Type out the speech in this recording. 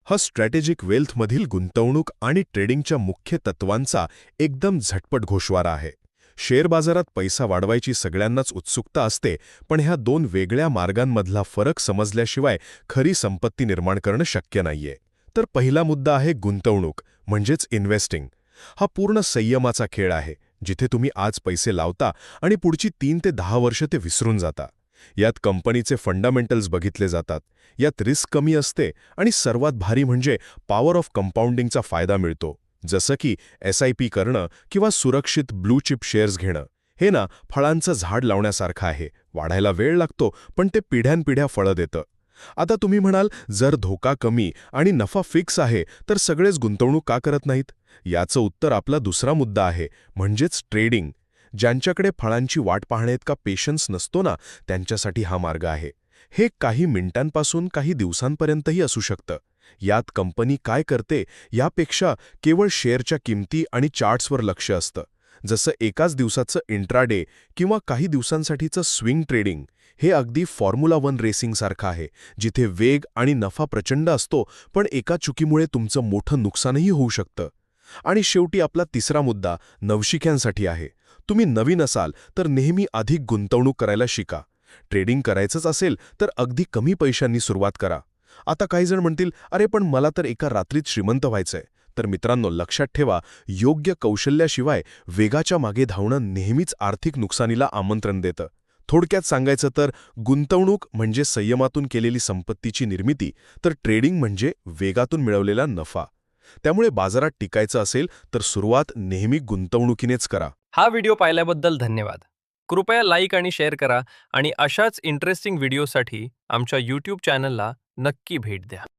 हा स्ट्रॅटेजिक वेल्थमधील गुंतवणूक आणि ट्रेडिंगच्या मुख्य तत्वांचा एकदम झटपट गोषवारा आहे. शेअर बाजारात पैसा वाढवायची सगळ्यांनाच उत्सुकता असते, पण ह्या दोन वेगळ्या मार्गांमधला फरक समजल्याशिवाय खरी संपत्ती निर्माण करणं शक्य नाहीये. तर पहिला मुद्दा आहे गुंतवणूक, म्हणजेच इन्व्हेस्टिंग. हा पूर्ण संयमाचा खेळ आहे, जिथे तुम्ही आज पैसे लावता आणि पुढची 3 ते 10 वर्ष ते विसरून जाता. यात कंपनीचे फंडामेंटल्स बघितले जातात, यात रिस्क कमी असते आणि सर्वात भारी म्हणजे पॉवर ऑफ कंपाऊंडिंगचा फायदा मिळतो. जसं की SIP करणं किंवा सुरक्षित ब्लू चिप शेअर्स घेणं. हे ना फळांचं झाड लावण्यासारखं आहे. वाढायला वेळ लागतो, पण ते पिढ्यानपिढ्या फळं देतं. आता तुम्ही म्हणाल, जर धोका कमी आणि नफा फिक्स आहे, तर सगळेच गुंतवणूक का करत नाहीत? याचं उत्तर आपला दुसरा मुद्दा आहे, म्हणजेच ट्रेडिंग. ज्यांच्याकडे फळांची वाट पाहण्याइतका पेशन्स नसतो ना, त्यांच्यासाठी हा मार्ग आहे. हे काही मिनिटांपासून काही दिवसांपर्यंतही असू शकतं. यात कंपनी काय करते यापेक्षा केवळ शेअरच्या किमती आणि चार्ट्सवर लक्ष असतं. जसं एकाच दिवसाचं इंट्राडे किंवा काही दिवसांसाठीचं स्विंग ट्रेडिंग. हे अगदी फॉर्म्युला 1 रेसिंगसारखं आहे, जिथे वेग आणि नफा प्रचंड असतो, पण एका चुकीमुळे तुमचं मोठं नुकसानही होऊ शकतं. आणि शेवटी आपला तिसरा मुद्दा नवशिक्यांसाठी आहे. तुम्ही नवीन असाल तर नेहमी अधिक गुंतवणूक करायला शिका. ट्रेडिंग करायचंच असेल तर अगदी कमी पैशांनी सुरुवात करा. आता काही जण म्हणतील, अरे पण मला तर एका रात्रीत श्रीमंत व्हायचंय. तर मित्रांनो, लक्षात ठेवा, योग्य कौशल्याशिवाय वेगाच्या मागे धावणं नेहमीच आर्थिक नुकसानीला आमंत्रण देतं. थोडक्यात सांगायचं तर गुंतवणूक म्हणजे संयमातून केलेली संपत्तीची निर्मिती, तर ट्रेडिंग म्हणजे वेगातून मिळवलेला नफा. त्यामुळे बाजारात टिकायचं असेल तर सुरुवात नेहमी गुंतवणुकीनेच करा. हा व्हिडिओ पाहिल्याबद्दल धन्यवाद. कृपया लाईक आणि शेअर करा आणि अशाच इंटरेस्टिंग व्हिडिओसाठी आमच्या YouTube चॅनलला नक्की भेट द्या.